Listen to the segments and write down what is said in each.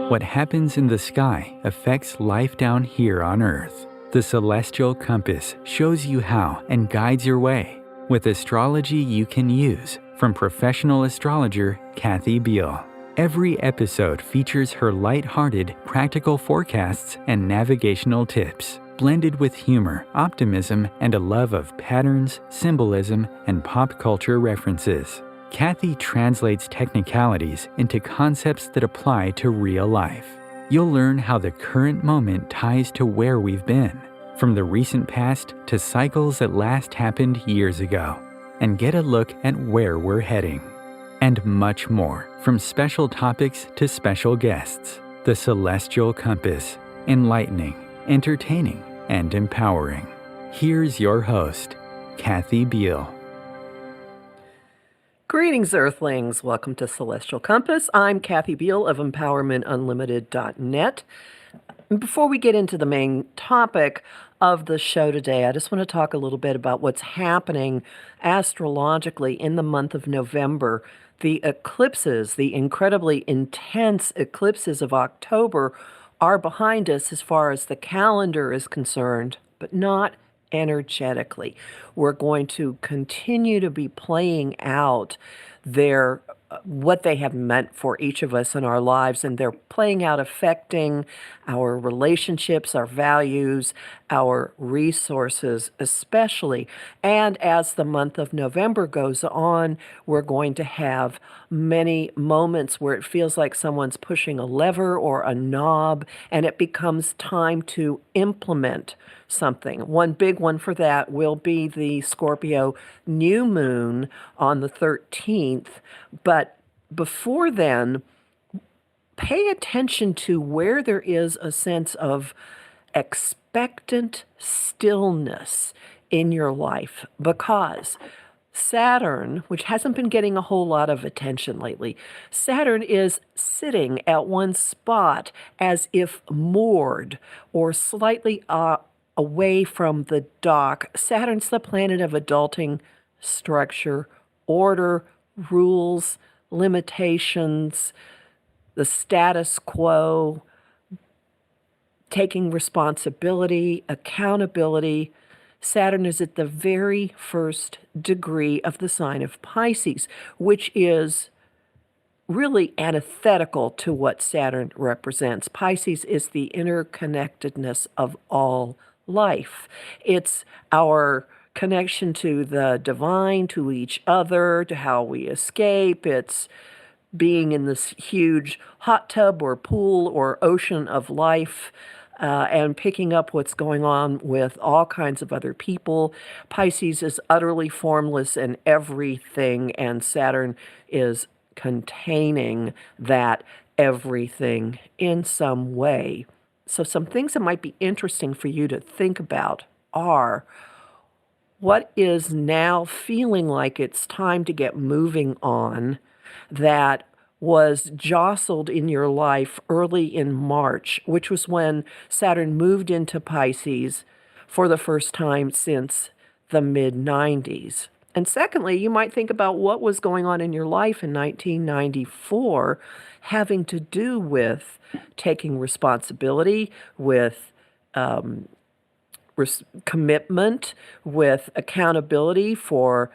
What happens in the sky affects life down here on Earth. The celestial compass shows you how and guides your way with astrology you can use from professional astrologer Kathy Beal. Every episode features her light-hearted, practical forecasts and navigational tips, blended with humor, optimism, and a love of patterns, symbolism, and pop culture references. Kathy translates technicalities into concepts that apply to real life. You'll learn how the current moment ties to where we've been, from the recent past to cycles that last happened years ago, and get a look at where we're heading. And much more, from special topics to special guests. The Celestial Compass, enlightening, entertaining, and empowering. Here's your host, Kathy Beal. Greetings, Earthlings. Welcome to Celestial Compass. I'm Kathy Beal of EmpowermentUnlimited.net. Before we get into the main topic of the show today, I just want to talk a little bit about what's happening astrologically in the month of November. The eclipses, the incredibly intense eclipses of October, are behind us as far as the calendar is concerned, but not energetically. We're going to continue to be playing out what they have meant for each of us in our lives, and they're playing out affecting our relationships, our values, our resources especially. And as the month of November goes on, we're going to have many moments where it feels like someone's pushing a lever or a knob, and it becomes time to implement something. One big one for that will be the Scorpio new moon on the 13th. But before then, pay attention to where there is a sense of expectant stillness in your life, because Saturn, which hasn't been getting a whole lot of attention lately, Saturn is sitting at one spot as if moored or slightly away from the dock. Saturn's the planet of adulting, structure, order, rules, limitations, the status quo, taking responsibility, accountability. Saturn is at the very first degree of the sign of Pisces, which is really antithetical to what Saturn represents. Pisces is the interconnectedness of all life. It's our connection to the divine, to each other, to how we escape. It's being in this huge hot tub or pool or ocean of life, and picking up what's going on with all kinds of other people. Pisces is utterly formless in everything, and Saturn is containing that everything in some way. So some things that might be interesting for you to think about are, what is now feeling like it's time to get moving on that was jostled in your life early in March, which was when Saturn moved into Pisces for the first time since the mid-90s. And secondly, you might think about what was going on in your life in 1994 having to do with taking responsibility, with commitment, with accountability for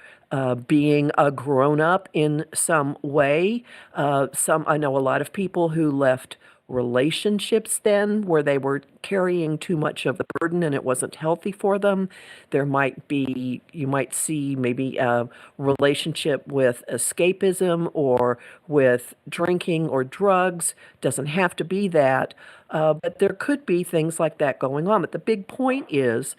being a grown-up in some way. I know a lot of people who left relationships then where they were carrying too much of the burden and it wasn't healthy for them. You might see maybe a relationship with escapism or with drinking or drugs. Doesn't have to be that, but there could be things like that going on. But the big point is,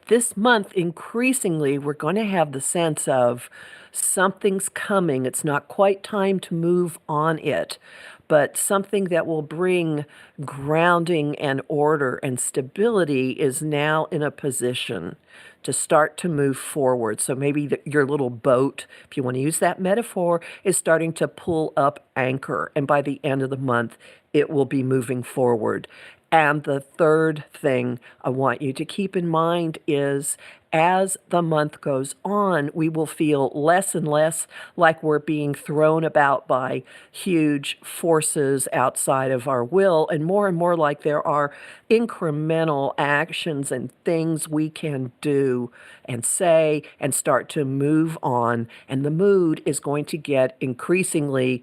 this month, increasingly, we're going to have the sense of something's coming. It's not quite time to move on it, but something that will bring grounding and order and stability is now in a position to start to move forward. So maybe your little boat, if you want to use that metaphor, is starting to pull up anchor. And by the end of the month, it will be moving forward. And the third thing I want you to keep in mind is as the month goes on, we will feel less and less like we're being thrown about by huge forces outside of our will, and more like there are incremental actions and things we can do and say and start to move on. And the mood is going to get increasingly,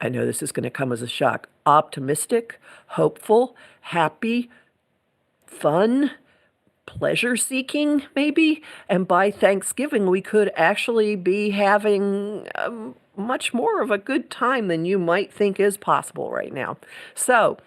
I know this is going to come as a shock, optimistic, hopeful, happy, fun, pleasure seeking, maybe. And by Thanksgiving, we could actually be having much more of a good time than you might think is possible right now. So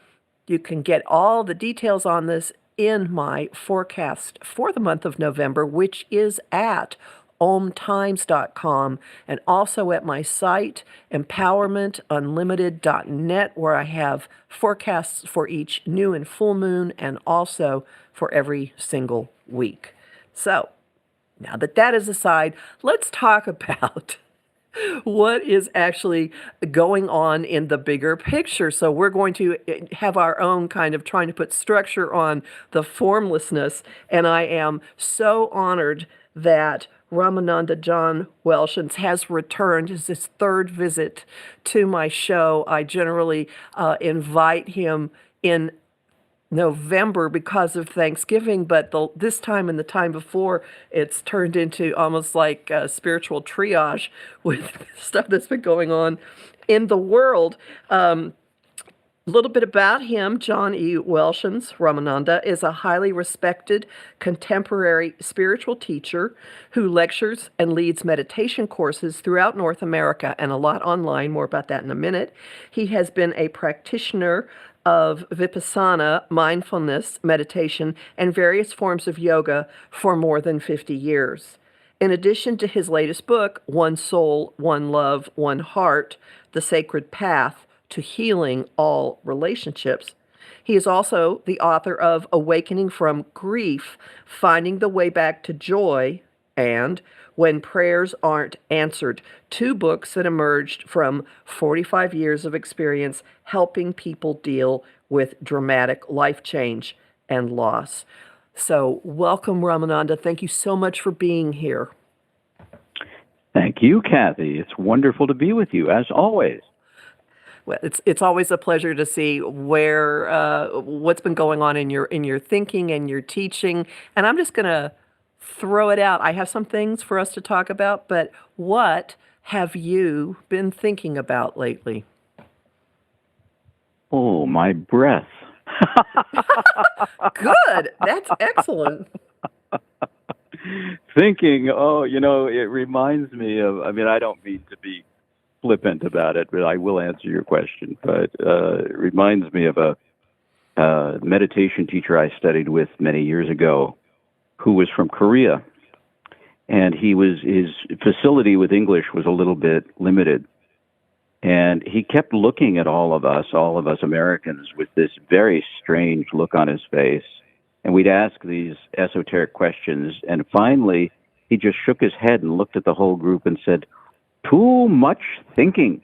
you can get all the details on this in my forecast for the month of November, which is at omtimes.com, and also at my site, empowermentunlimited.net, where I have forecasts for each new and full moon and also for every single week. So now that that is aside, let's talk about what is actually going on in the bigger picture. So we're going to have our own kind of trying to put structure on the formlessness. And I am so honored that Ramananda John Welshons has returned as his third visit to my show. I generally invite him in November because of Thanksgiving, but this time and the time before, it's turned into almost like spiritual triage with stuff that's been going on in the world. A little bit about him. John E. Welshons, Ramananda, is a highly respected contemporary spiritual teacher who lectures and leads meditation courses throughout North America and a lot online. More about that in a minute. He has been a practitioner of Vipassana, mindfulness, meditation, and various forms of yoga for more than 50 years. In addition to his latest book, One Soul, One Love, One Heart, The Sacred Path to Healing All Relationships, he is also the author of Awakening from Grief, Finding the Way Back to Joy, and When Prayers Aren't Answered, two books that emerged from 45 years of experience helping people deal with dramatic life change and loss. So welcome, Ramananda. Thank you so much for being here. Thank you, Kathy. It's wonderful to be with you, as always. Well, it's always a pleasure to see where what's been going on in your thinking and your teaching. And I'm just going to throw it out. I have some things for us to talk about, but what have you been thinking about lately? Oh, my breath. Good. That's excellent. Thinking, it reminds me of, I don't mean to be flippant about it, but I will answer your question. But it reminds me of a meditation teacher I studied with many years ago who was from Korea. And his facility with English was a little bit limited. And he kept looking at all of us Americans, with this very strange look on his face. And we'd ask these esoteric questions. And finally, he just shook his head and looked at the whole group and said, "Too much thinking."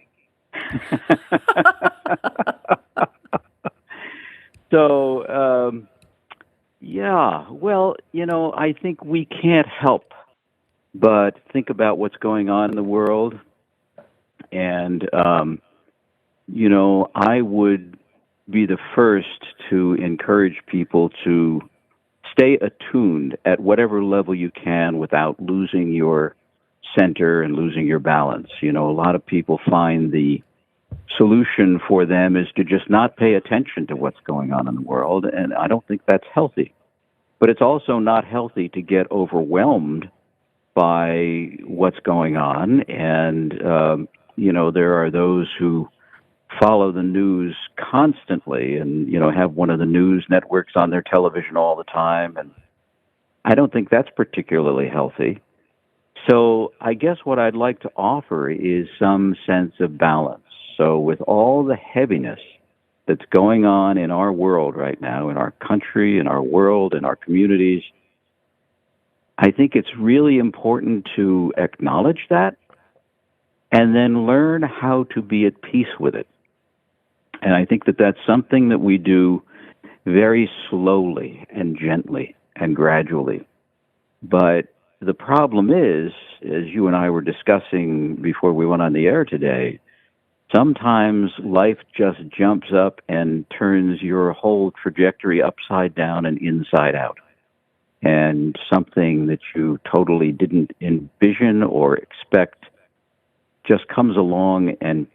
So, I think we can't help but think about what's going on in the world. And, I would be the first to encourage people to stay attuned at whatever level you can without losing your center and losing your balance. A lot of people find the solution for them is to just not pay attention to what's going on in the world, and I don't think that's healthy. But it's also not healthy to get overwhelmed by what's going on, and there are those who follow the news constantly and have one of the news networks on their television all the time, and I don't think that's particularly healthy. So I guess what I'd like to offer is some sense of balance. So with all the heaviness that's going on in our world right now, in our country, in our world, in our communities, I think it's really important to acknowledge that and then learn how to be at peace with it. And I think that that's something that we do very slowly and gently and gradually. But the problem is, as you and I were discussing before we went on the air today, sometimes life just jumps up and turns your whole trajectory upside down and inside out. And something that you totally didn't envision or expect just comes along and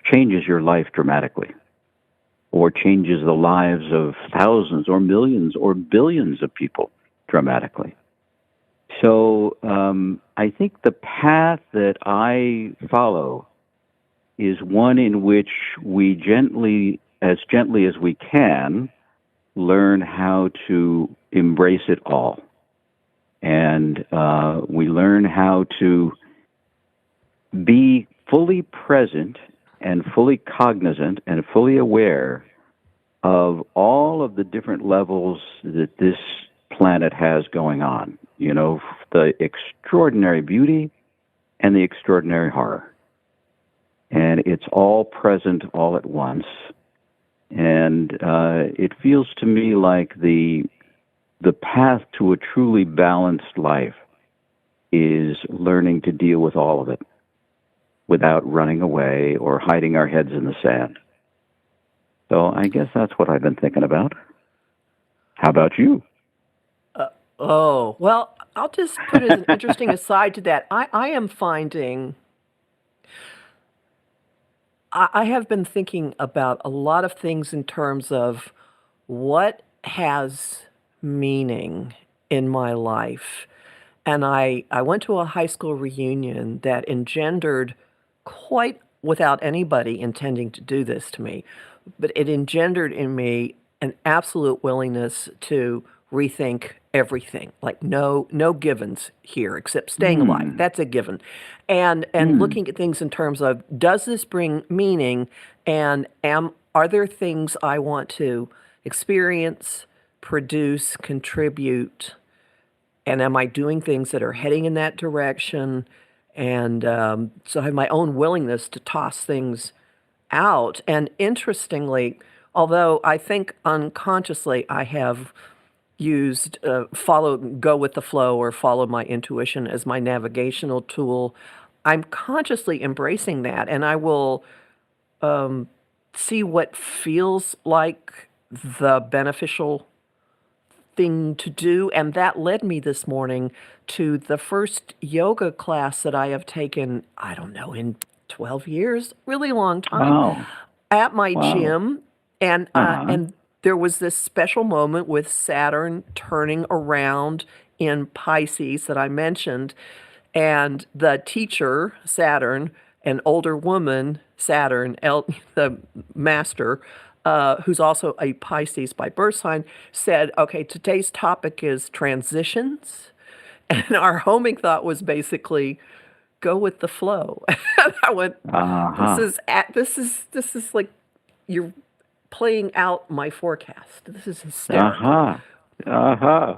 changes your life dramatically, or changes the lives of thousands or millions or billions of people dramatically. So I think the path that I follow is one in which we gently as we can, learn how to embrace it all. And we learn how to be fully present and fully cognizant and fully aware of all of the different levels that this planet has going on. You know, the extraordinary beauty and the extraordinary horror. And it's all present all at once. And it feels to me like the path to a truly balanced life is learning to deal with all of it without running away or hiding our heads in the sand. So I guess that's what I've been thinking about. How about you? Oh, well, I'll just put as an interesting aside to that. I am finding, I have been thinking about a lot of things in terms of what has meaning in my life. And I went to a high school reunion that engendered, quite without anybody intending to do this to me, but it engendered in me an absolute willingness to rethink everything. Like no givens here except staying alive. That's a given. And looking at things in terms of, does this bring meaning, and are there things I want to experience, produce, contribute, and am I doing things that are heading in that direction? And so I have my own willingness to toss things out. And interestingly, although I think unconsciously I have used go with the flow or follow my intuition as my navigational tool, I'm consciously embracing that, and I will see what feels like the beneficial thing to do. And that led me this morning to the first yoga class that I have taken, I don't know, in 12 years, really long time, Wow. at my Wow. gym. And Uh-huh. and there was this special moment with Saturn turning around in Pisces that I mentioned. And the teacher, Saturn, an older woman, Saturn, the master, who's also a Pisces by birth sign, said, okay, today's topic is transitions. And our homing thought was basically, go with the flow. And I went, Uh-huh. this is like you're playing out my forecast. This is hysterical. Uh-huh. Uh-huh.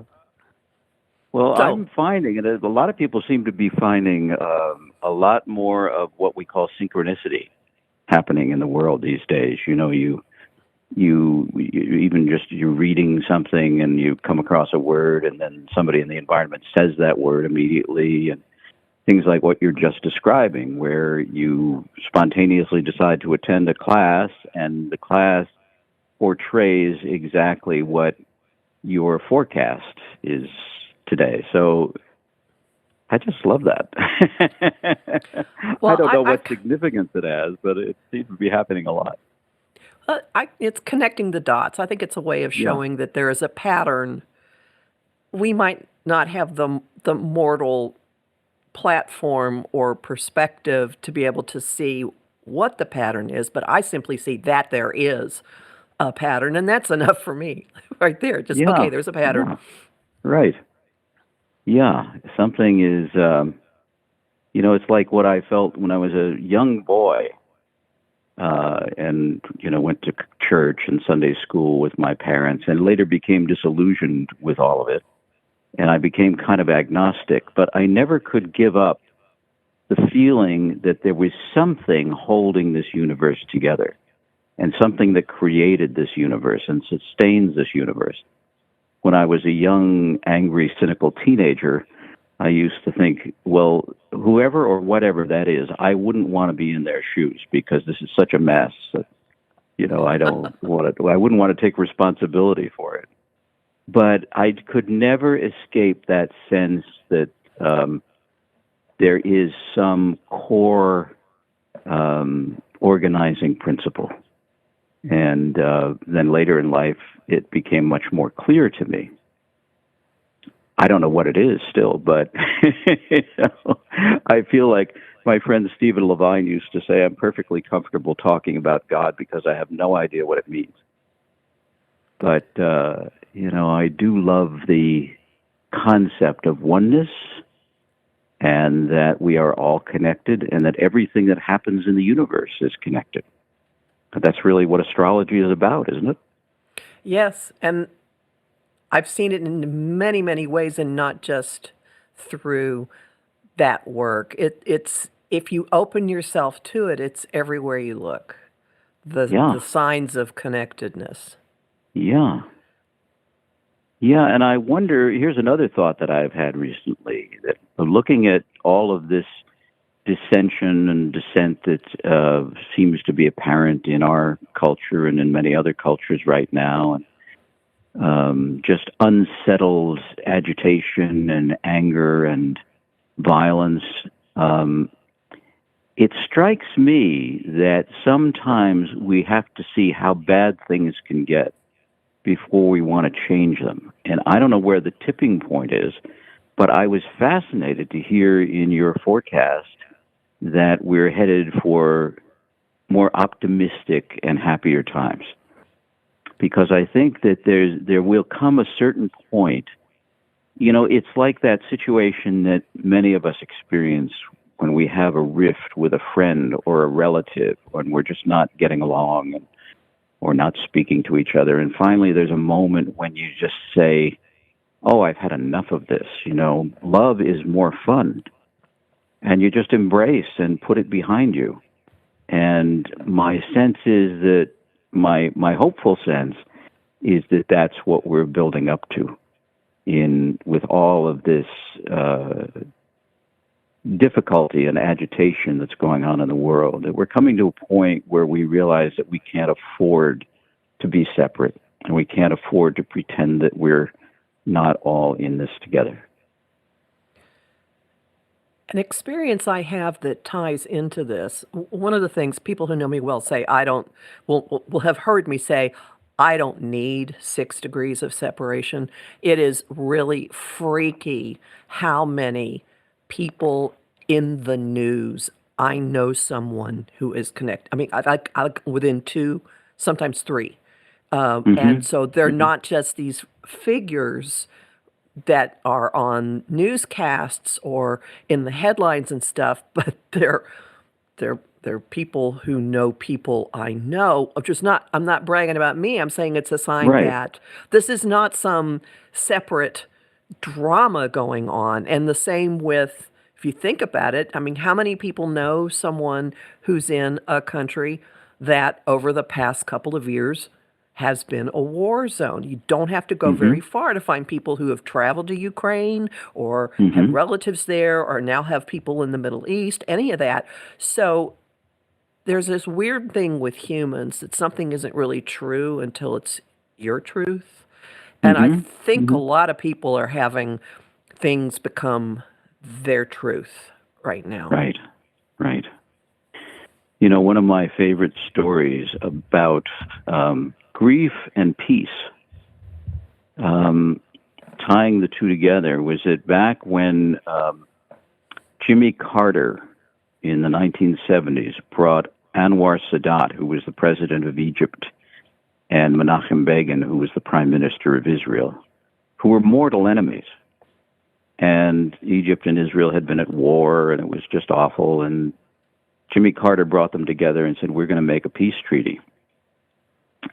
Well, So, I'm finding, and a lot of people seem to be finding a lot more of what we call synchronicity happening in the world these days. You know, you even just you're reading something and you come across a word, and then somebody in the environment says that word immediately, and things like what you're just describing, where you spontaneously decide to attend a class, and the class portrays exactly what your forecast is today. So I just love that. I well, don't know what significance it has, but it seems to be happening a lot. it's connecting the dots. I think it's a way of Yeah. showing that there is a pattern. We might not have the mortal platform or perspective to be able to see what the pattern is, but I simply see that there is a pattern, and that's enough for me right there. Just, Yeah. okay, there's a pattern. Yeah. Right. Yeah. Something is, it's like what I felt when I was a young boy, and, went to church and Sunday school with my parents, and later became disillusioned with all of it. And I became kind of agnostic, but I never could give up the feeling that there was something holding this universe together. and something that created this universe and sustains this universe. When I was a young, angry, cynical teenager, I used to think, well, whoever or whatever that is, I wouldn't want to be in their shoes because this is such a mess that, I don't want to. I wouldn't want to take responsibility for it. But I could never escape that sense that there is some core organizing principle. And then later in life, it became much more clear to me. I don't know what it is still, but I feel like my friend Stephen Levine used to say, I'm perfectly comfortable talking about God because I have no idea what it means. But, I do love the concept of oneness and that we are all connected and that everything that happens in the universe is connected. That's really what astrology is about, isn't it? Yes, and I've seen it in many, many ways, and not just through that work. It's if you open yourself to it, it's everywhere you look. The signs of connectedness. Yeah. Yeah, and I wonder, here's another thought that I've had recently, that looking at all of this dissension and dissent that seems to be apparent in our culture and in many other cultures right now, and just unsettled agitation and anger and violence. It strikes me that sometimes we have to see how bad things can get before we want to change them. And I don't know where the tipping point is, but I was fascinated to hear in your forecast that we're headed for more optimistic and happier times. Because I think that there will come a certain point, it's like that situation that many of us experience when we have a rift with a friend or a relative, when we're just not getting along or not speaking to each other. And finally, there's a moment when you just say, oh, I've had enough of this. Love is more fun. And you just embrace and put it behind you. And my sense is that, my hopeful sense is that that's what we're building up to with all of this difficulty and agitation that's going on in the world, that we're coming to a point where we realize that we can't afford to be separate, and we can't afford to pretend that we're not all in this together. An experience I have that ties into this, one of the things people who know me well say, will have heard me say, I don't need 6 degrees of separation. It is really freaky how many people in the news. I know someone who is connected. I mean, I within 2, sometimes 3. And so they're not just these figures that are on newscasts or in the headlines and stuff, but they're people who know people I know. I'm not bragging about me. I'm saying it's a sign that this is not some separate drama going on. And the same with, if you think about it, I mean, how many people know someone who's in a country that over the past couple of years has been a war zone? You don't have to go very far to find people who have traveled to Ukraine or have relatives there or now have people in the Middle East, any of that. So there's this weird thing with humans that something isn't really true until it's your truth. And I think a lot of people are having things become their truth right now. Right. One of my favorite stories about grief and peace, tying the two together, was that back when Jimmy Carter in the 1970s brought Anwar Sadat, who was the president of Egypt, and Menachem Begin, who was the prime minister of Israel, who were mortal enemies. And Egypt and Israel had been at war, and it was just awful. And Jimmy Carter brought them together and said, we're going to make a peace treaty,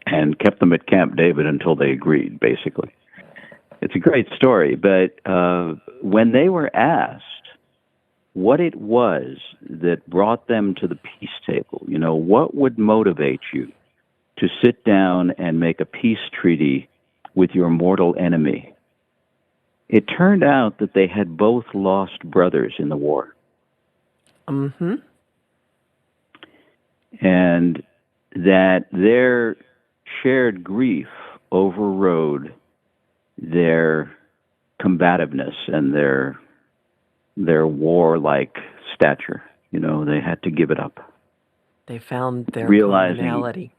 and kept them at Camp David until they agreed, basically. It's a great story, but when they were asked what it was that brought them to the peace table, what would motivate you to sit down and make a peace treaty with your mortal enemy. It turned out that they had both lost brothers in the war. Mm-hmm. And that their shared grief overrode their combativeness and their warlike stature. You know, they had to give it up. They found their Realizing, commonality.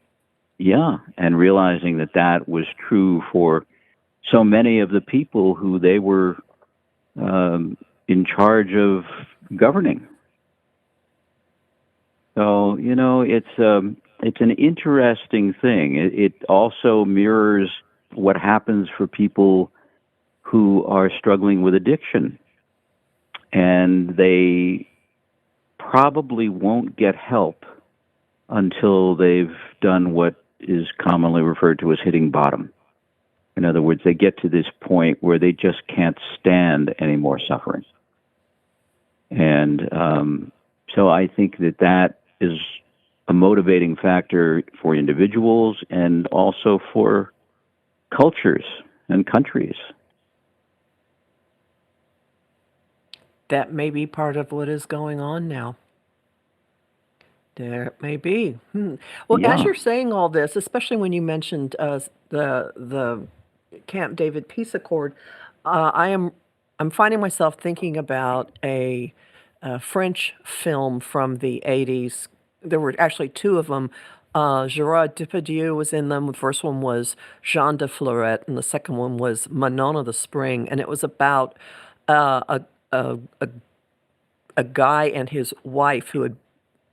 yeah, and realizing that that was true for so many of the people who they were in charge of governing. So, you know, it's an interesting thing. It also mirrors what happens for people who are struggling with addiction, and they probably won't get help until they've done what is commonly referred to as hitting bottom. In other words, they get to this point where they just can't stand any more suffering. And so I think that is a motivating factor for individuals and also for cultures and countries. That may be part of what is going on now. There may be. Well, as Yeah. you're saying all this, especially when you mentioned the Camp David Peace Accord, I'm finding myself thinking about a French film from the 80s. There were actually two of them. Gerard Depardieu was in them. The first one was Jean de Florette, and the second one was Manon of the Spring. And it was about a, a, a, a guy and his wife who had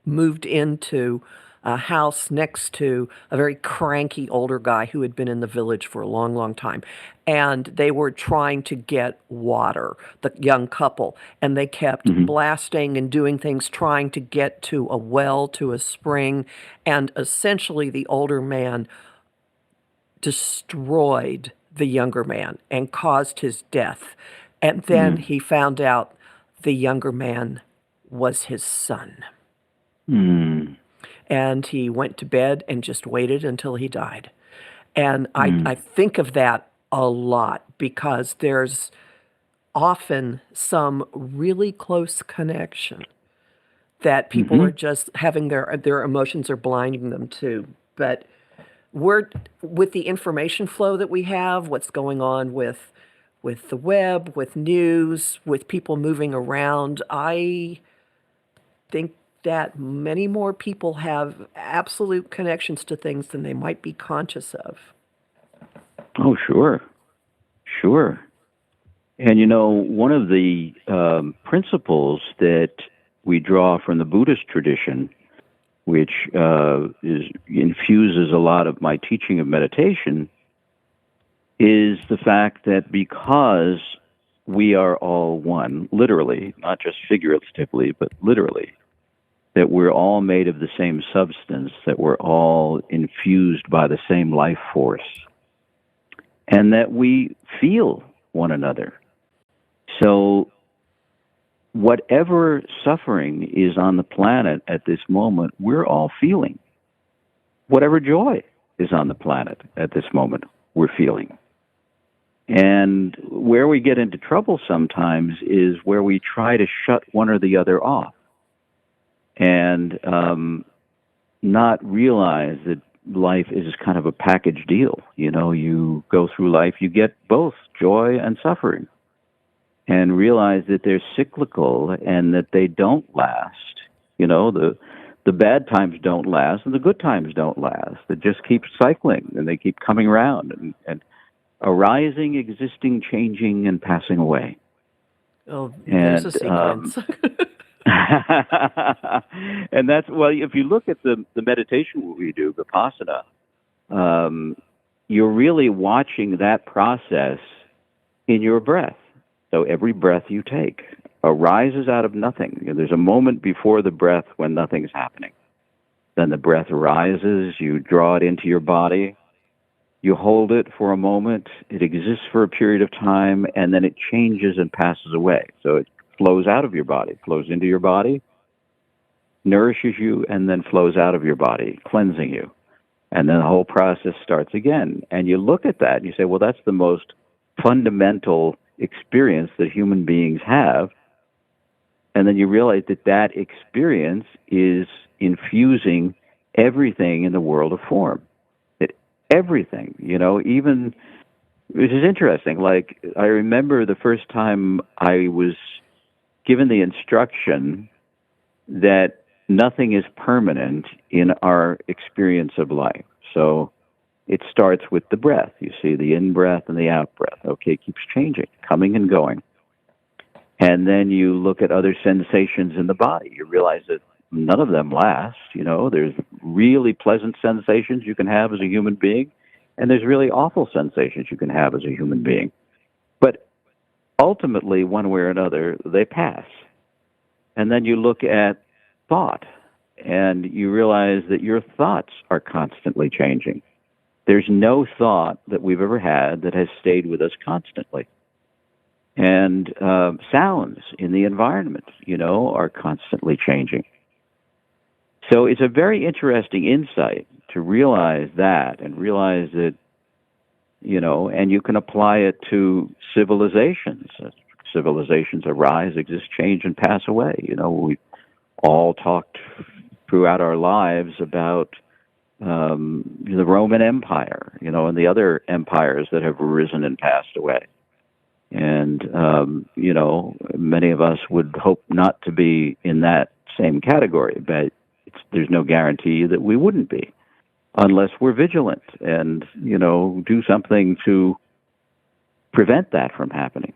moved into a house next to a very cranky older guy who had been in the village for a long, long time. And they were trying to get water, the young couple, and they kept blasting and doing things, trying to get to a well, to a spring. And essentially, the older man destroyed the younger man and caused his death. And then he found out the younger man was his son. And he went to bed and just waited until he died. And I think of that a lot because there's often some really close connection that people are just having their emotions are blinding them to. But we're with the information flow that we have, what's going on with the web, with news, with people moving around, I think that many more people have absolute connections to things than they might be conscious of. Oh, sure. Sure. And, you know, one of the principles that we draw from the Buddhist tradition, which infuses a lot of my teaching of meditation, is the fact that because we are all one, literally, not just figuratively, but literally, that we're all made of the same substance, that we're all infused by the same life force, and that we feel one another. So whatever suffering is on the planet at this moment, we're all feeling. Whatever joy is on the planet at this moment, we're feeling. And where we get into trouble sometimes is where we try to shut one or the other off and not realize that life is kind of a package deal. You know, you go through life, you get both joy and suffering, and realize that they're cyclical and that they don't last. You know, the bad times don't last and the good times don't last. They just keep cycling and they keep coming around and arising, existing, changing, and passing away. Oh, there's a sequence. And that's, well, if you look at the meditation we do, Vipassana, you're really watching that process in your breath. So every breath you take arises out of nothing. You know, there's a moment before the breath when nothing's happening. Then the breath arises, you draw it into your body, you hold it for a moment, it exists for a period of time, and then it changes and passes away. So it flows out of your body, flows into your body, nourishes you, and then flows out of your body, cleansing you. And then the whole process starts again. And you look at that and you say, well, that's the most fundamental experience that human beings have. And then you realize that that experience is infusing everything in the world of form. Everything, even, which is interesting. Like, I remember the first time I was given the instruction that nothing is permanent in our experience of life. So it starts with the breath. You see the in-breath and the out-breath. Okay, it keeps changing, coming and going. And then you look at other sensations in the body. You realize that none of them last. There's really pleasant sensations you can have as a human being, and there's really awful sensations you can have as a human being. But ultimately, one way or another, they pass. And then you look at thought, and you realize that your thoughts are constantly changing. There's no thought that we've ever had that has stayed with us constantly. And sounds in the environment, are constantly changing. So it's a very interesting insight to realize that, and realize that, and you can apply it to civilizations. Civilizations arise, exist, change, and pass away. We all talked throughout our lives about the Roman Empire, and the other empires that have arisen and passed away. And, many of us would hope not to be in that same category, but there's no guarantee that we wouldn't be, unless we're vigilant and, do something to prevent that from happening.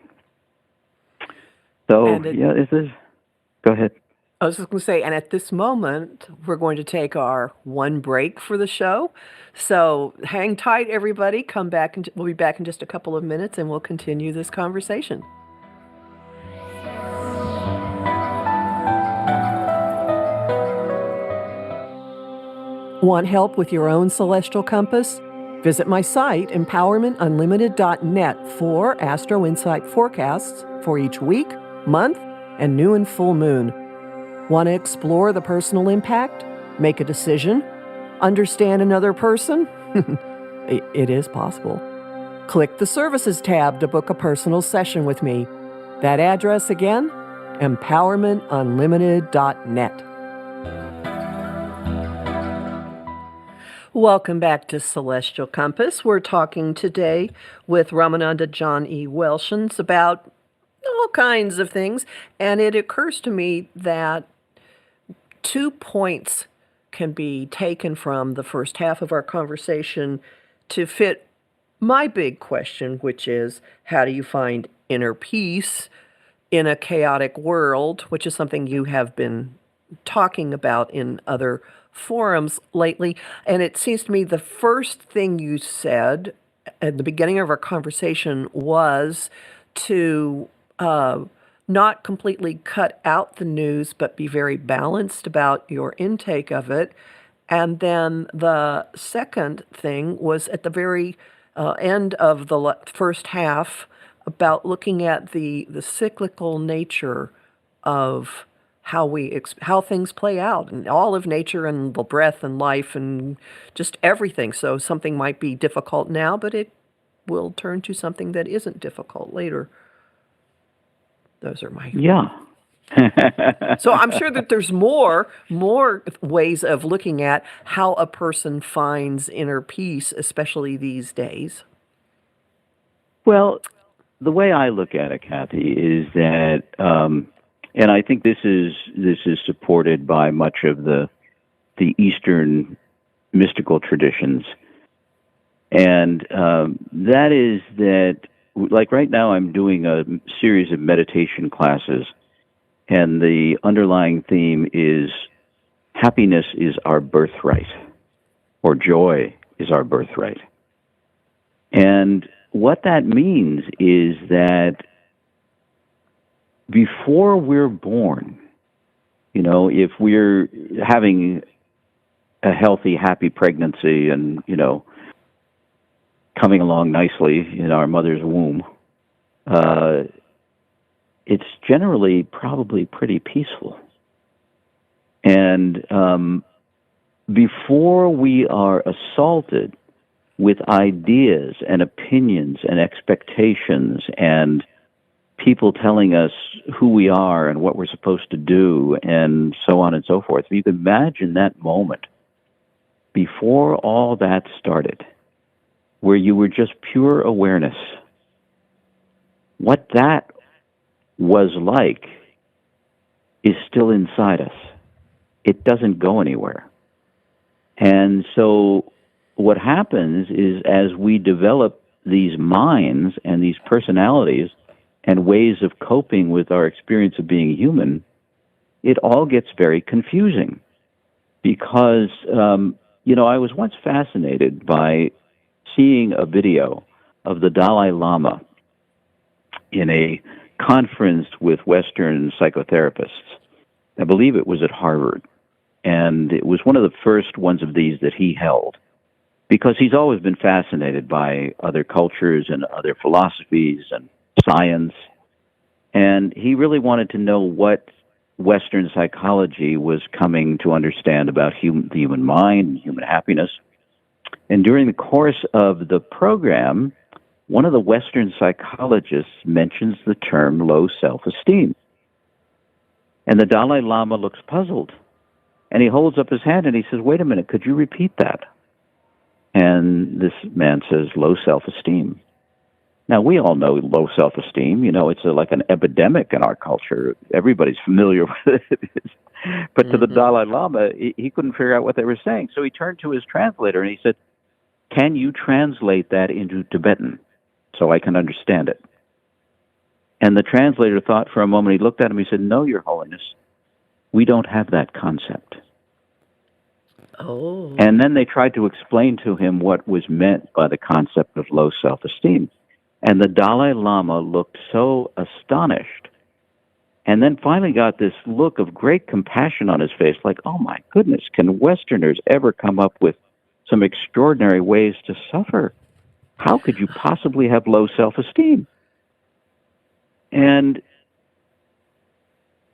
So, go ahead. I was just going to say, and at this moment, we're going to take our one break for the show. So hang tight, everybody. Come back, and we'll be back in just a couple of minutes, and we'll continue this conversation. Want help with your own celestial compass? Visit my site, empowermentunlimited.net, for Astro Insight forecasts for each week, month, and new and full moon. Want to explore the personal impact? Make a decision? Understand another person? It is possible. Click the Services tab to book a personal session with me. That address again? empowermentunlimited.net. Welcome back to Celestial Compass. We're talking today with Ramananda John E. Welshons about all kinds of things, and it occurs to me that 2 points can be taken from the first half of our conversation to fit my big question, which is, how do you find inner peace in a chaotic world, which is something you have been talking about in other forums lately. And it seems to me the first thing you said at the beginning of our conversation was to not completely cut out the news, but be very balanced about your intake of it. And then the second thing was at the very end of the first half about looking at the cyclical nature of how things play out, and all of nature and the breath and life and just everything. So something might be difficult now, but it will turn to something that isn't difficult later. Those are my... Yeah. So I'm sure that there's more ways of looking at how a person finds inner peace, especially these days. Well, the way I look at it, Kathy, is that, and I think this is supported by much of the Eastern mystical traditions, and that is that, like right now, I'm doing a series of meditation classes, and the underlying theme is happiness is our birthright, or joy is our birthright. And what that means is that before we're born, if we're having a healthy, happy pregnancy and, coming along nicely in our mother's womb, it's generally probably pretty peaceful. And before we are assaulted with ideas and opinions and expectations and people telling us who we are and what we're supposed to do and so on and so forth. If you can imagine that moment before all that started, where you were just pure awareness, what that was like is still inside us. It doesn't go anywhere. And so what happens is as we develop these minds and these personalities and ways of coping with our experience of being human, it all gets very confusing. Because, I was once fascinated by seeing a video of the Dalai Lama in a conference with Western psychotherapists. I believe it was at Harvard. And it was one of the first ones of these that he held, because he's always been fascinated by other cultures and other philosophies and science. And he really wanted to know what Western psychology was coming to understand about the human mind and human happiness. And during the course of the program, one of the Western psychologists mentions the term low self-esteem. And the Dalai Lama looks puzzled. And he holds up his hand and he says, "Wait a minute, could you repeat that?" And this man says, "Low self-esteem." Now, we all know low self-esteem. It's like an epidemic in our culture. Everybody's familiar with it. But to the Dalai Lama, he couldn't figure out what they were saying. So he turned to his translator and he said, "Can you translate that into Tibetan so I can understand it?" And the translator thought for a moment. He looked at him. He said, "No, Your Holiness, we don't have that concept." Oh. And then they tried to explain to him what was meant by the concept of low self-esteem. And the Dalai Lama looked so astonished, and then finally got this look of great compassion on his face, like, oh my goodness, can Westerners ever come up with some extraordinary ways to suffer? How could you possibly have low self-esteem? And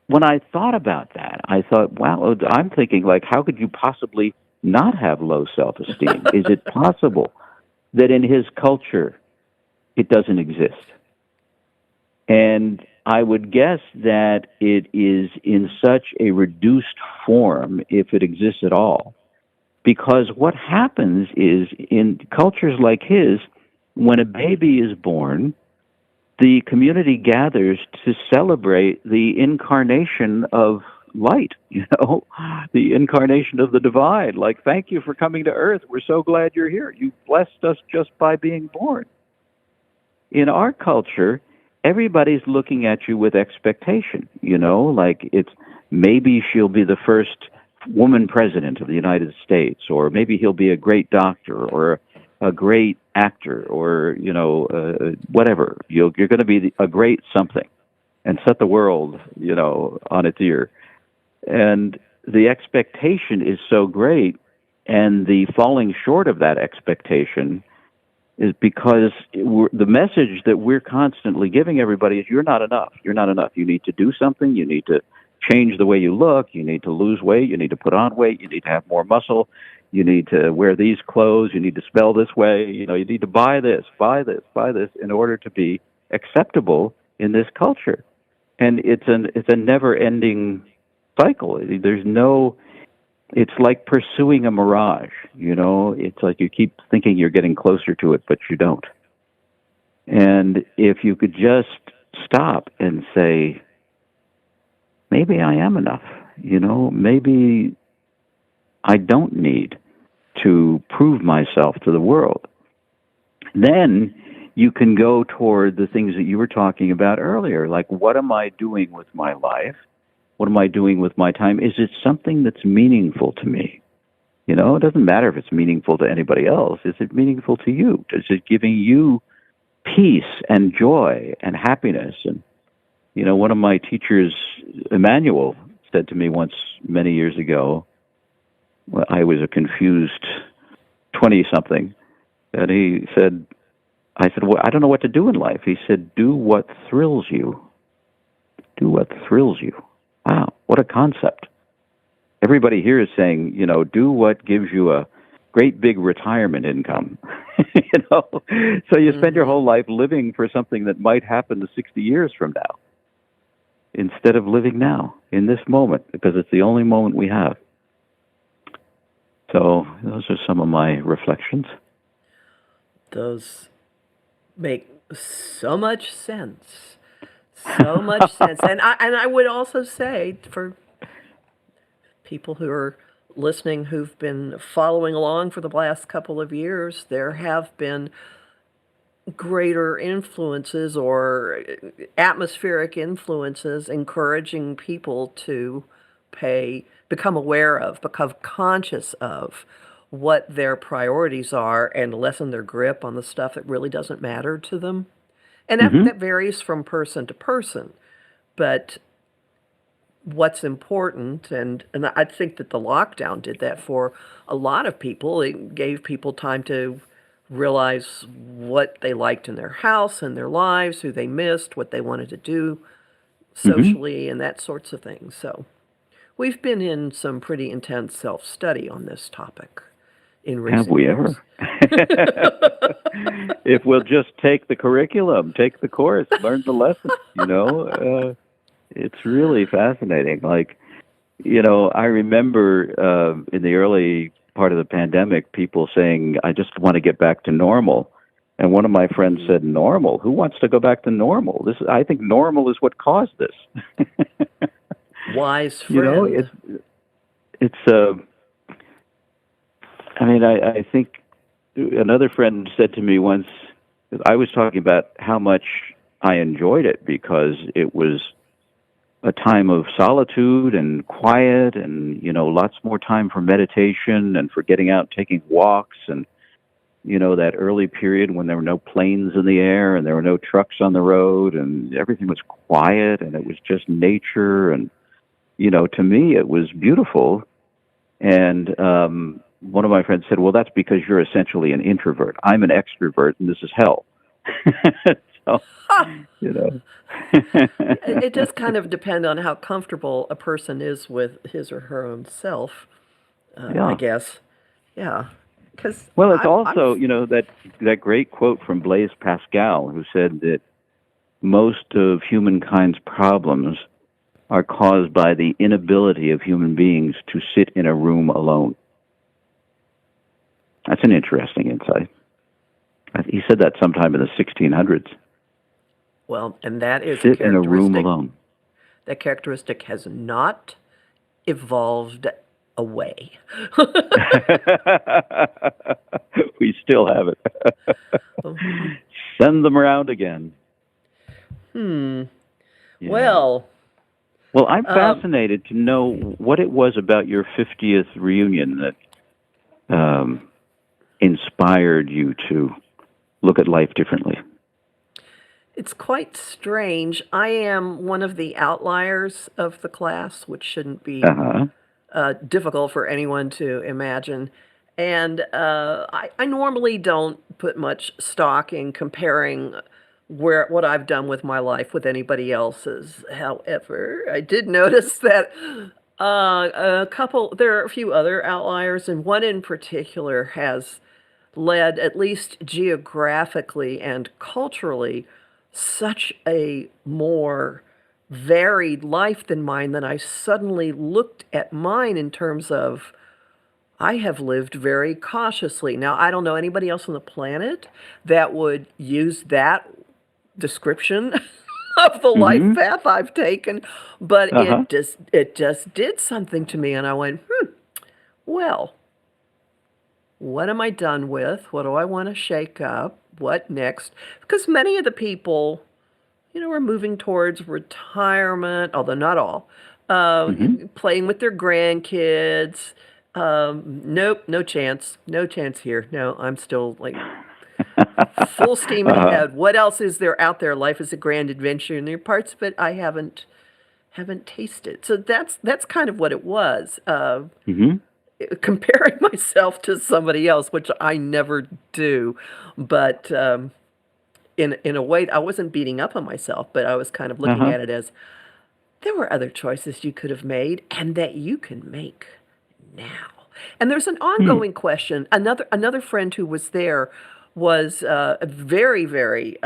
when I thought about that, I thought, wow, I'm thinking, like, how could you possibly not have low self-esteem? Is it possible that in his culture it doesn't exist? And I would guess that it is in such a reduced form, if it exists at all, because what happens is in cultures like his, when a baby is born, the community gathers to celebrate the incarnation of light, the incarnation of the divine. Like, thank you for coming to Earth. We're so glad you're here. You blessed us just by being born. In our culture, everybody's looking at you with expectation, like it's maybe she'll be the first woman president of the United States, or maybe he'll be a great doctor or a great actor, or whatever. You're going to be a great something and set the world on its ear. And the expectation is so great, and the falling short of that expectation is because the message that we're constantly giving everybody is, you're not enough. You're not enough. You need to do something. You need to change the way you look. You need to lose weight. You need to put on weight. You need to have more muscle. You need to wear these clothes. You need to spell this way. You need to buy this in order to be acceptable in this culture. And it's a never-ending cycle. It's like pursuing a mirage, It's like you keep thinking you're getting closer to it, but you don't. And if you could just stop and say, maybe I am enough, maybe I don't need to prove myself to the world, then you can go toward the things that you were talking about earlier, like, what am I doing with my life? What am I doing with my time? Is it something that's meaningful to me? It doesn't matter if it's meaningful to anybody else. Is it meaningful to you? Is it giving you peace and joy and happiness? And, one of my teachers, Emmanuel, said to me once many years ago, well, I was a confused 20-something, and I said, well, I don't know what to do in life. He said, do what thrills you. Do what thrills you. Wow, what a concept. everybody here is saying, do what gives you a great big retirement income. So you spend your whole life living for something that might happen to 60 years from now, instead of living now in this moment, because it's the only moment we have. So those are some of my reflections. Those make so much sense. So much sense. And I would also say, for people who are listening who've been following along for the last couple of years, there have been greater influences or atmospheric influences encouraging people to become aware of, become conscious of what their priorities are and lessen their grip on the stuff that really doesn't matter to them. And that varies from person to person. But what's important, and I think that the lockdown did that for a lot of people. It gave people time to realize what they liked in their house and their lives, who they missed, what they wanted to do socially, and that sorts of things. So we've been in some pretty intense self-study on this topic in recent Have we years. ever? If we'll just take the curriculum, take the course, learn the lesson, it's really fascinating. Like, I remember in the early part of the pandemic, people saying, I just want to get back to normal. And one of my friends said, normal? Who wants to go back to normal? I think normal is what caused this. Wise friend. I think another friend said to me once, I was talking about how much I enjoyed it because it was a time of solitude and quiet and, lots more time for meditation and for getting out and taking walks and, that early period when there were no planes in the air and there were no trucks on the road and everything was quiet and it was just nature. And, to me, it was beautiful. And one of my friends said, well, that's because you're essentially an introvert. I'm an extrovert and this is hell. So, It does kind of depend on how comfortable a person is with his or her own self, I guess. Yeah. Well, it's also, that great quote from Blaise Pascal, who said that most of humankind's problems are caused by the inability of human beings to sit in a room alone. That's an interesting insight. He said that sometime in the 1600s. Well, and that is sit in a room alone. That characteristic has not evolved away. We still have it. Send them around again. Yeah. Well, I'm fascinated to know what it was about your 50th reunion that inspired you to look at life differently. It's quite strange. I am one of the outliers of the class, which shouldn't be difficult for anyone to imagine. And I normally don't put much stock in comparing what I've done with my life with anybody else's. However, I did notice that there are a few other outliers, and one in particular has led, at least geographically and culturally, such a more varied life than mine that I suddenly looked at mine in terms of, I have lived very cautiously. Now, I don't know anybody else on the planet that would use that description of the life path I've taken, but it just did something to me, and I went, well, what am I done with? What do I want to shake up? What next? Because many of the people, are moving towards retirement, although not all, playing with their grandkids. Nope, no chance. No chance here. No, I'm still like full steam ahead. What else is there out there? Life is a grand adventure, and there are parts of it I haven't tasted. So that's kind of what it was. Comparing myself to somebody else, which I never do, but in a way, I wasn't beating up on myself, but I was kind of looking at it as, there were other choices you could have made and that you can make now. And there's an Hmm. ongoing question. Another friend who was there was very, very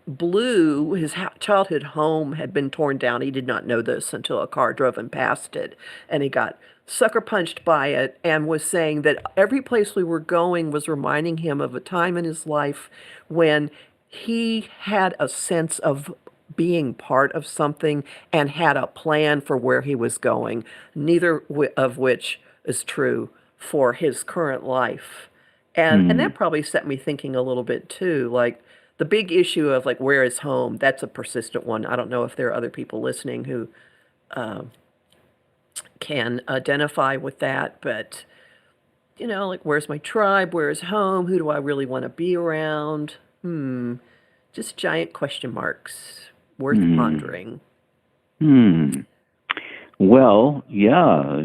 blue. His childhood home had been torn down. He did not know this until a car drove him past it, and he got sucker punched by it, and was saying that every place we were going was reminding him of a time in his life when he had a sense of being part of something and had a plan for where he was going, neither of which is true for his current life. And Hmm. that probably set me thinking a little bit too, like the big issue of like where is home? That's a persistent one. I don't know if there are other people listening who can identify with that, but like where's my tribe? Where's home? Who do I really want to be around? Just giant question marks worth Hmm. pondering. Hmm. Well, yeah,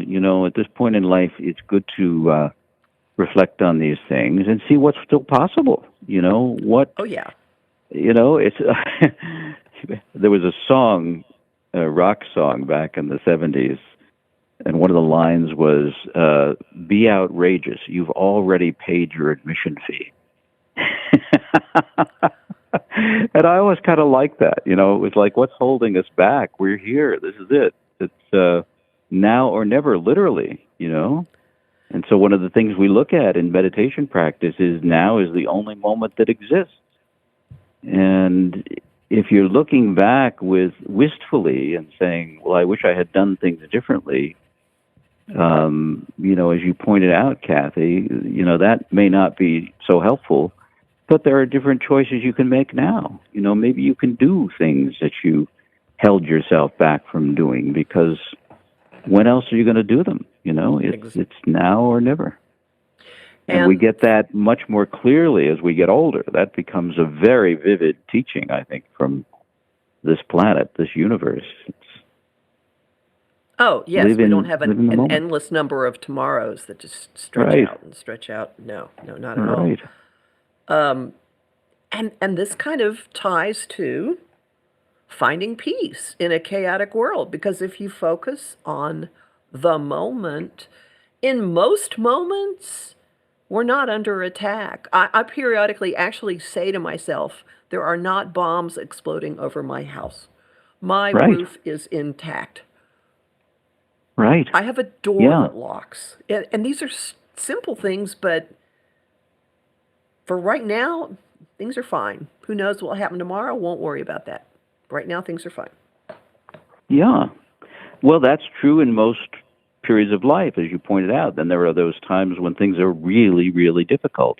at this point in life, it's good to reflect on these things and see what's still possible. Oh yeah. It's there was a song, a rock song back in the 70s, and one of the lines was, "Be outrageous. You've already paid your admission fee." And I always kind of like that. It was like, what's holding us back? We're here. This is it. It's now or never, literally. And so one of the things we look at in meditation practice is now is the only moment that exists. And if you're looking back with wistfully and saying, well, I wish I had done things differently, as you pointed out, Kathy, that may not be so helpful, but there are different choices you can make now. Maybe you can do things that you held yourself back from doing because when else are you going to do them? Ex- It's now or never. And we And get that much more clearly as we get older. That becomes a very vivid teaching, I think, from this planet, this universe. It's oh yes, we don't have live in the an moment. endless number of tomorrows that just stretch Right, out and stretch out. No, no, not at all. right. And this kind of ties to finding peace in a chaotic world, because if you focus on the moment, in most moments, we're not under attack. I periodically actually say to myself, there are not bombs exploding over my house. My Right, roof is intact. right. I have a door Yeah, that locks. And these are simple things, but for right now, things are fine. Who knows what will happen tomorrow? Won't worry about that. Right now, things are fine. yeah. Well, that's true in most periods of life, as you pointed out. Then there are those times when things are really, really difficult.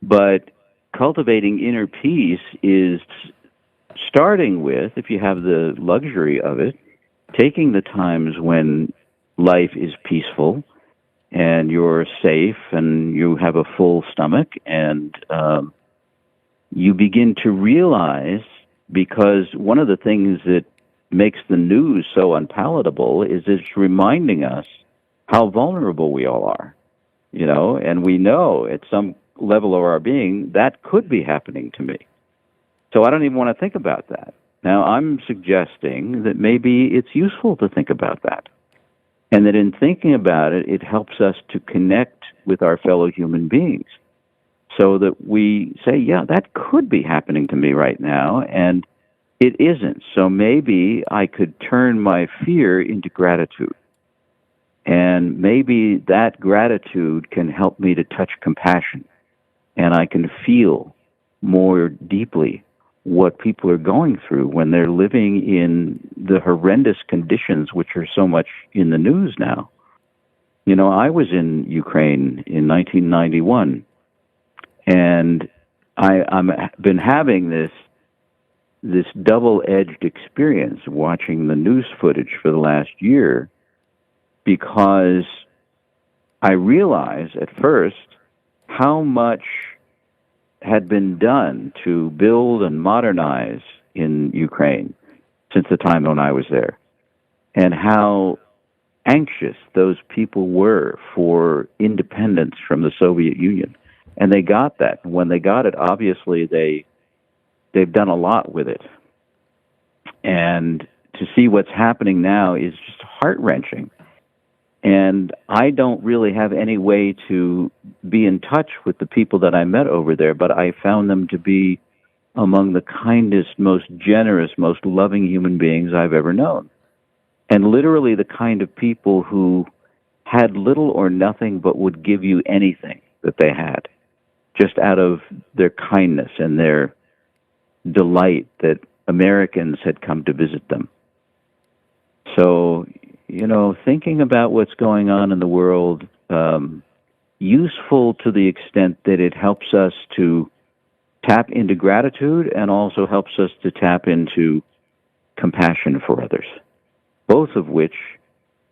But cultivating inner peace is starting with, if you have the luxury of it, taking the times when life is peaceful and you're safe and you have a full stomach and you begin to realize, because one of the things that makes the news so unpalatable is it's reminding us how vulnerable we all are, and we know at some level of our being that could be happening to me. So I don't even want to think about that. Now I'm suggesting that maybe it's useful to think about that. And that in thinking about it, it helps us to connect with our fellow human beings so that we say, yeah, that could be happening to me right now, and it isn't. So maybe I could turn my fear into gratitude. And maybe that gratitude can help me to touch compassion, and I can feel more deeply what people are going through when they're living in the horrendous conditions which are so much in the news now. I was in Ukraine in 1991, and I'm been having this double-edged experience watching the news footage for the last year, because I realized at first how much had been done to build and modernize in Ukraine since the time when I was there, and how anxious those people were for independence from the Soviet Union. And they got that. When they got it, obviously they've done a lot with it. And to see what's happening now is just heart-wrenching. And I don't really have any way to be in touch with the people that I met over there, but I found them to be among the kindest, most generous, most loving human beings I've ever known. And literally the kind of people who had little or nothing but would give you anything that they had, just out of their kindness and their delight that Americans had come to visit them. So, thinking about what's going on in the world, useful to the extent that it helps us to tap into gratitude and also helps us to tap into compassion for others, both of which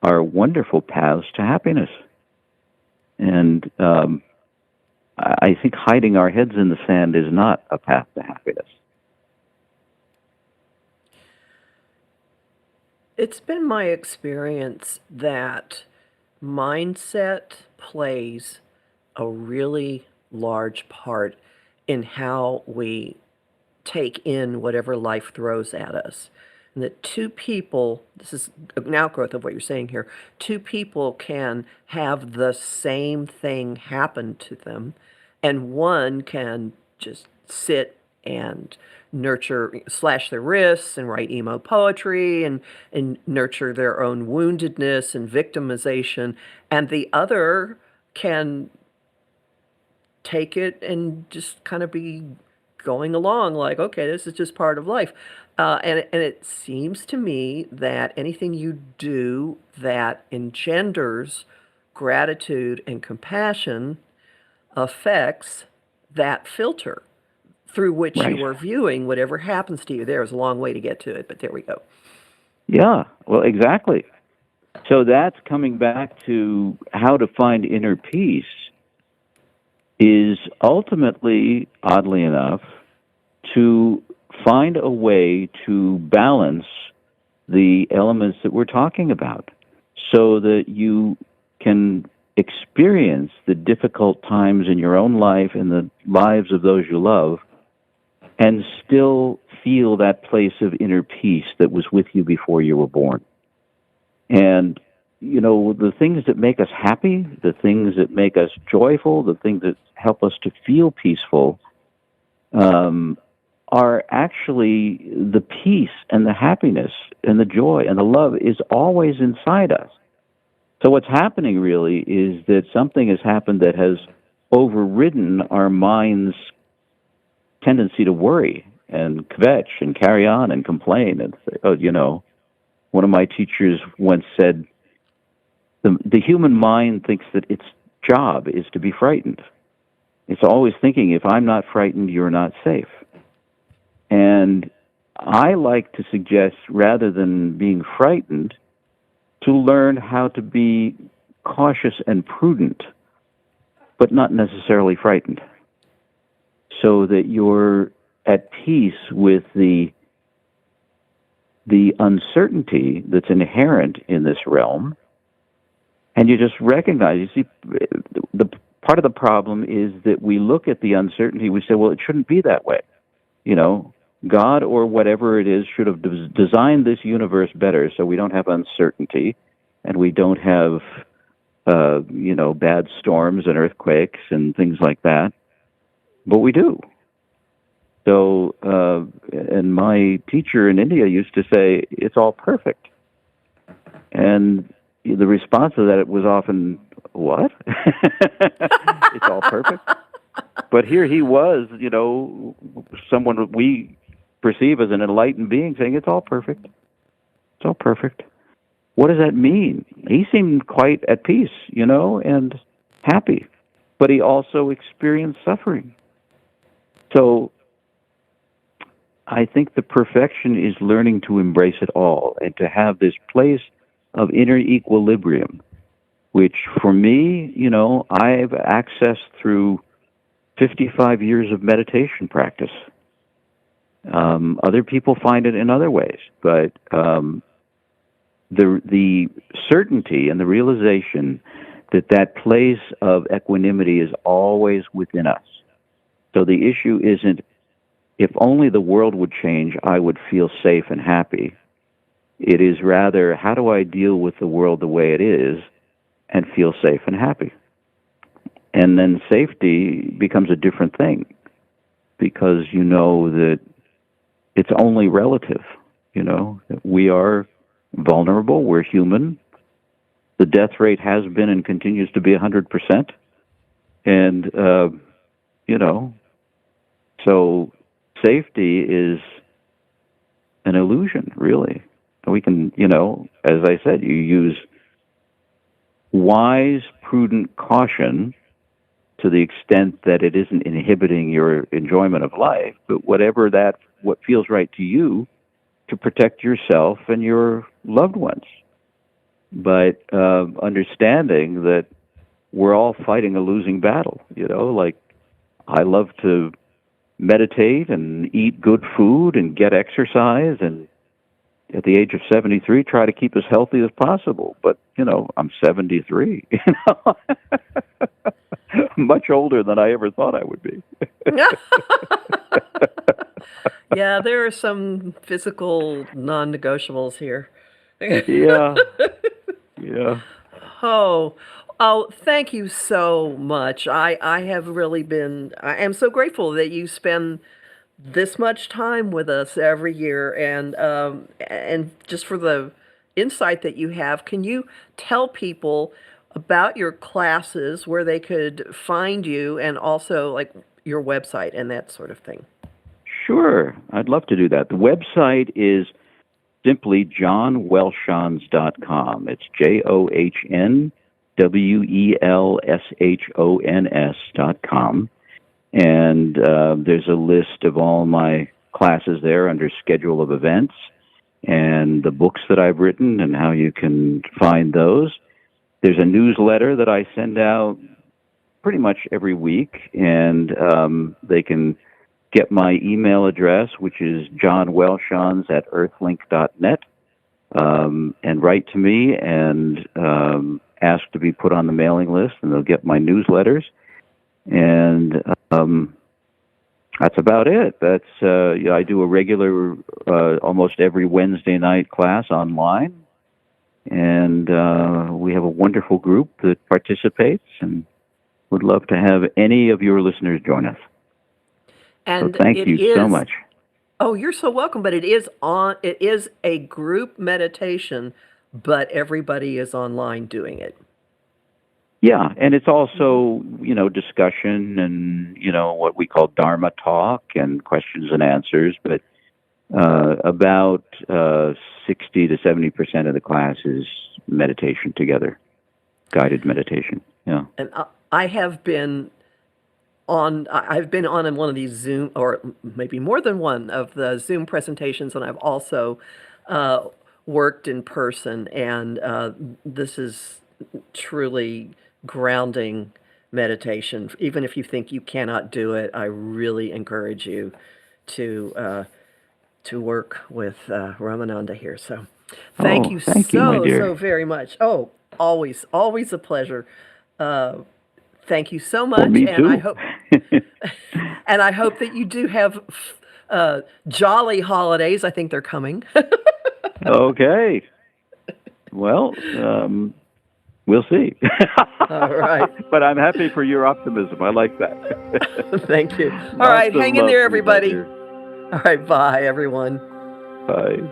are wonderful paths to happiness. And I think hiding our heads in the sand is not a path to happiness. It's been my experience that mindset plays a really large part in how we take in whatever life throws at us. And that two people, this is an outgrowth of what you're saying here, two people can have the same thing happen to them, and one can just sit and slash their wrists and write emo poetry and nurture their own woundedness and victimization, and the other can take it and just kind of be going along like, okay, this is just part of life. And it seems to me that anything you do that engenders gratitude and compassion affects that filter through which Right. you are viewing whatever happens to you. There's a long way to get to it, but there we go. Yeah, well, exactly. So that's coming back to how to find inner peace is ultimately, oddly enough, to find a way to balance the elements that we're talking about so that you can experience the difficult times in your own life and the lives of those you love and still feel that place of inner peace that was with you before you were born. And, the things that make us happy, the things that make us joyful, the things that help us to feel peaceful, are actually the peace and the happiness and the joy and the love is always inside us. So what's happening really is that something has happened that has overridden our mind's tendency to worry and kvetch and carry on and complain and say, one of my teachers once said, the human mind thinks that its job is to be frightened. It's always thinking, if I'm not frightened, you're not safe. And I like to suggest, rather than being frightened, to learn how to be cautious and prudent, but not necessarily frightened, so that you're at peace with the uncertainty that's inherent in this realm, and you just recognize, you see, the part of the problem is that we look at the uncertainty, we say, well, it shouldn't be that way. God or whatever it is should have designed this universe better so we don't have uncertainty and we don't have, bad storms and earthquakes and things like that. But we do. So, and my teacher in India used to say, it's all perfect. And the response to that was often, what? It's all perfect? But here he was, someone we perceive as an enlightened being saying, it's all perfect. It's all perfect. What does that mean? He seemed quite at peace, and happy. But he also experienced suffering. So I think the perfection is learning to embrace it all and to have this place of inner equilibrium, which for me, I've accessed through 55 years of meditation practice. Other people find it in other ways, but the certainty and the realization that place of equanimity is always within us. So the issue isn't, if only the world would change, I would feel safe and happy. It is rather, how do I deal with the world the way it is and feel safe and happy? And then safety becomes a different thing, because you know that it's only relative. You know, we are vulnerable, we're human. The death rate has been and continues to be 100%. And, you know, so safety is an illusion, really. We can, you know, as I said, you use wise, prudent caution to the extent that it isn't inhibiting your enjoyment of life, but what feels right to you, to protect yourself and your loved ones. But understanding that we're all fighting a losing battle, you know, like I love to meditate and eat good food and get exercise, and at the age of 73, try to keep as healthy as possible. But, you know, I'm 73, you know, much older than I ever thought I would be. Yeah, there are some physical non-negotiables here. Yeah. Yeah. Oh, oh, thank you so much. I have really been, I am so grateful that you spend this much time with us every year, and just for the insight that you have. Can you tell people about your classes, where they could find you, and also like your website and that sort of thing? Sure. I'd love to do that. The website is simply johnwelshons.com. It's JohnWelshons.com. And there's a list of all my classes there under schedule of events, and the books that I've written and how you can find those. There's a newsletter that I send out pretty much every week, and they can get my email address, which is johnwelshons@earthlink.net, and write to me and ask to be put on the mailing list, and they'll get my newsletters. And that's about it. That's I do a regular, almost every Wednesday night class online, and we have a wonderful group that participates, and would love to have any of your listeners join us. And so thank you so much. Oh, you're so welcome. But it is a group meditation, but everybody is online doing it. Yeah, and it's also, you know, discussion and, you know, what we call Dharma talk and questions and answers, but about 60 to 70% of the class is meditation together, guided meditation. Yeah. And I've been on in one of these Zoom, or maybe more than one of the Zoom presentations, and I've also worked in person, and this is truly grounding meditation. Even if you think you cannot do it, I really encourage you to work with Ramananda here. So thank you my dear. so very much. Oh, always a pleasure. Thank you so much. Well, me and too. I hope that you do have jolly holidays. I think they're coming. Okay. Well, we'll see. All right. But I'm happy for your optimism. I like that. Thank you. All right. Hang in there, everybody. All right. Bye, everyone. Bye.